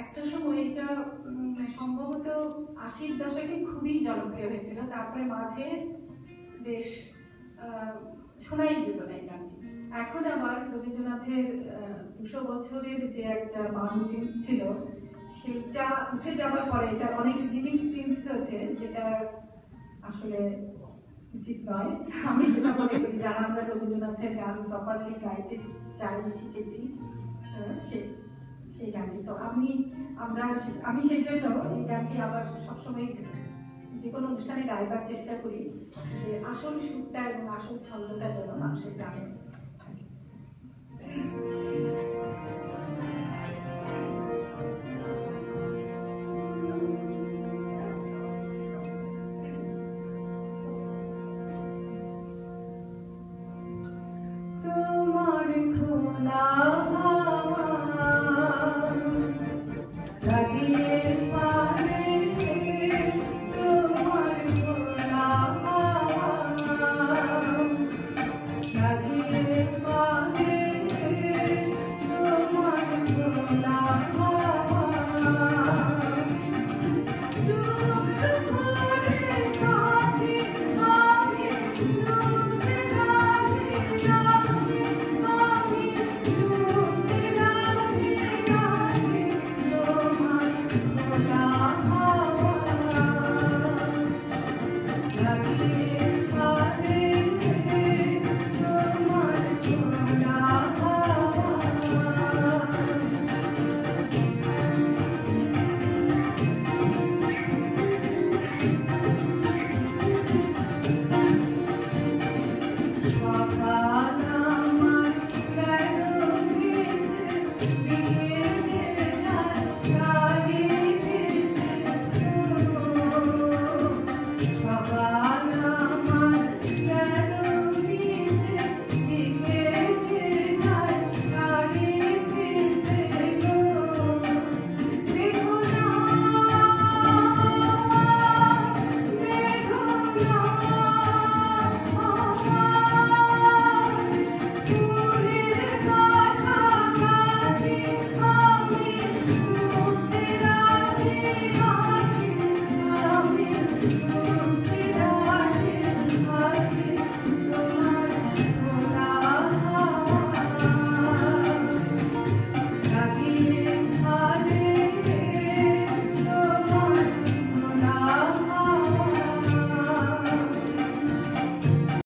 একটা সময় এটা সম্ভবত ৮০-র দশকে খুবই জনপ্রিয় হয়েছিল, তারপরে মাঝে বেশ শোনাই যেত না এই গানটি। এখন আবার রবীন্দ্রনাথের ২০০ বছরের যে একটা মাউন্টেন্স ছিল সেইটা উঠে যাওয়ার পরে এটা অনেক লিভিং স্টিলস আছে, যেটা আসলে উচিত নয়। আমি যেটা মনে করি যারা আমরা রবীন্দ্রনাথের গান প্রপারলি গাইতে চাই, শিখেছি সেই গানটি, তো আমি সেই জন্য এই গানটি আবার সবসময় যে কোনো অনুষ্ঠানে গাইবার চেষ্টা করি, যে আসল সুরটা এবং আসল ছন্দটা যেন মানুষের গানে থাকে।